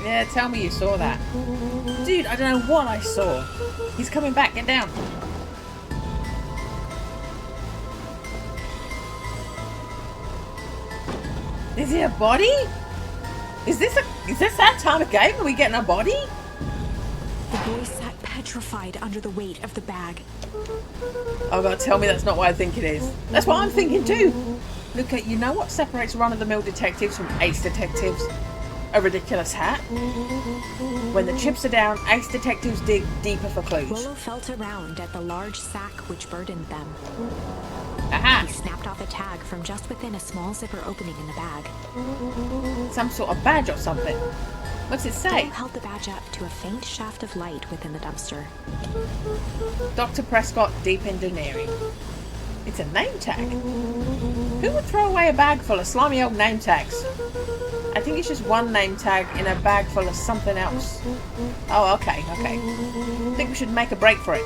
Yeah, tell me you saw that. Dude, I don't know what I saw. He's coming back, get down. Is he a body? Is this that time of game? Are we getting a body? The boy sat petrified under the weight of the bag. Oh god, tell me that's not what I think it is. That's what I'm thinking too. Look at, you know what separates run-of-the-mill detectives from ace detectives? A ridiculous hat. When the chips are down, ace detectives dig deeper for clues. Rollo felt around at the large sack which burdened them. Aha! He snapped off a tag from just within a small zipper opening in the bag. Some sort of badge or something. What's it say? Rollo held the badge up to a faint shaft of light within the dumpster. Dr. Prescott, Deep Engineering. It's a name tag. Who would throw away a bag full of slimy old name tags? I think it's just one name tag in a bag full of something else. Oh, okay. I think we should make a break for it.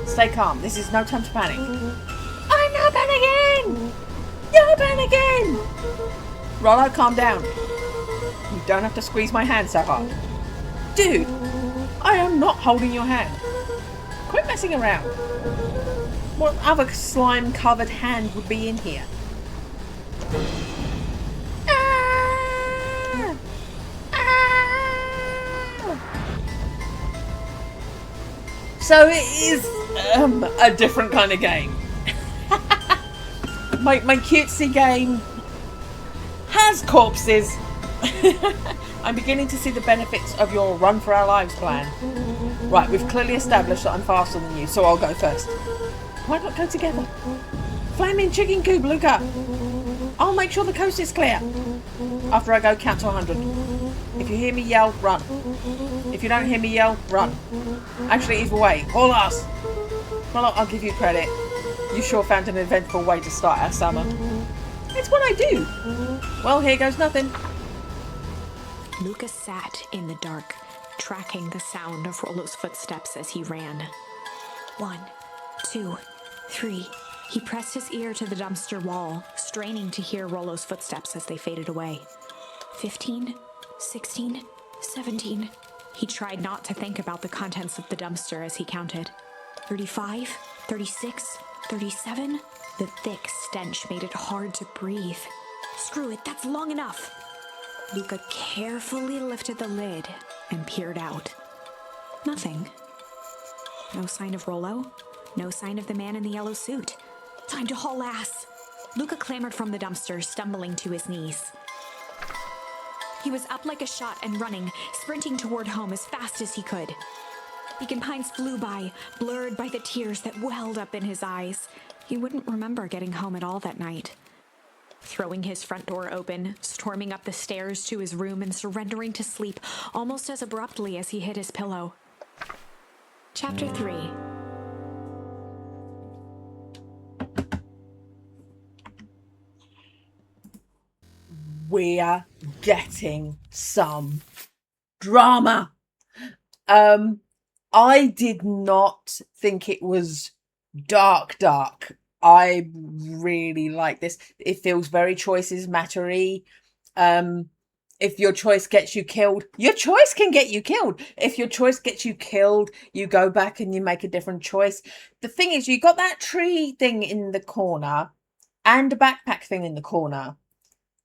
Stay calm. This is no time to panic. I'm not panicking! You're panicking! Rollo, calm down. You don't have to squeeze my hand so hard. Dude, I am not holding your hand. Quit messing around. What other slime-covered hand would be in here? Ah! Ah! So it is a different kind of game. my cutesy game has corpses. I'm beginning to see the benefits of your run for our lives plan. Right, we've clearly established that I'm faster than you, so I'll go first. Why not go together? Flaming chicken coop, Luca! I'll make sure the coast is clear. After I go, count to 100. If you hear me yell, run. If you don't hear me yell, run. Actually, either way, all us. Well, I'll give you credit. You sure found an eventful way to start our summer. It's what I do. Well, here goes nothing. Lucas sat in the dark, tracking the sound of Rollo's footsteps as he ran. 1, 2, 3. He pressed his ear to the dumpster wall, straining to hear Rollo's footsteps as they faded away. 15, 16, 17. He tried not to think about the contents of the dumpster as he counted. 35, 36, 37. The thick stench made it hard to breathe. Screw it, that's long enough. Luca carefully lifted the lid and peered out. Nothing. No sign of Rollo. No sign of the man in the yellow suit. Time to haul ass. Luca clambered from the dumpster, stumbling to his knees. He was up like a shot and running, sprinting toward home as fast as he could. Beacon Pines flew by, blurred by the tears that welled up in his eyes. He wouldn't remember getting home at all that night. Throwing his front door open, storming up the stairs to his room and surrendering to sleep almost as abruptly as he hit his pillow. Chapter 3. We're getting some drama. I did not think it was dark. I really like this. It feels very choices mattery. If your choice gets you killed, your choice can get you killed. If your choice gets you killed, you go back and you make a different choice. The thing is, you got that tree thing in the corner and a backpack thing in the corner.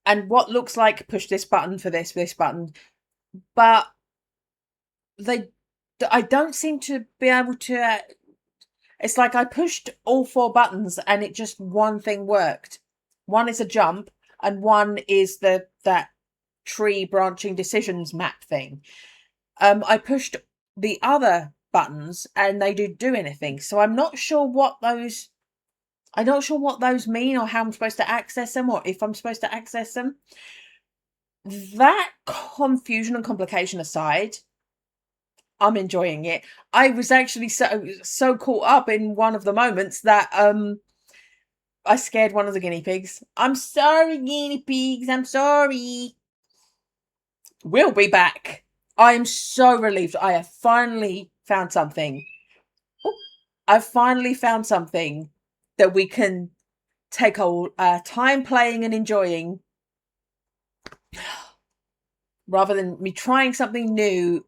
And what looks like push this button for this button. But I don't seem to be able to... It's like I pushed all 4 buttons and it just one thing worked. One is a jump and one is that tree branching decisions map thing. I pushed the other buttons and they didn't do anything. So I'm not sure what those I'm not sure what those mean or how I'm supposed to access them or if I'm supposed to access them. That confusion and complication aside, I'm enjoying it. I was actually so caught up in one of the moments that I scared one of the guinea pigs. I'm sorry, guinea pigs. I'm sorry. We'll be back. I am so relieved. I have finally found something. I've finally found something that we can take our time playing and enjoying, rather than me trying something new,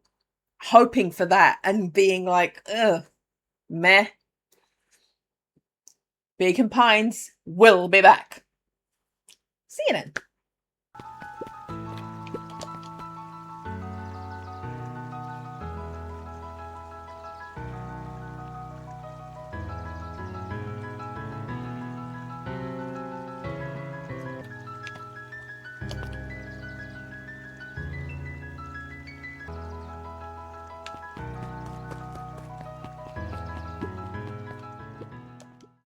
hoping for that and being like, ugh, meh. Beacon Pines will be back. See you then.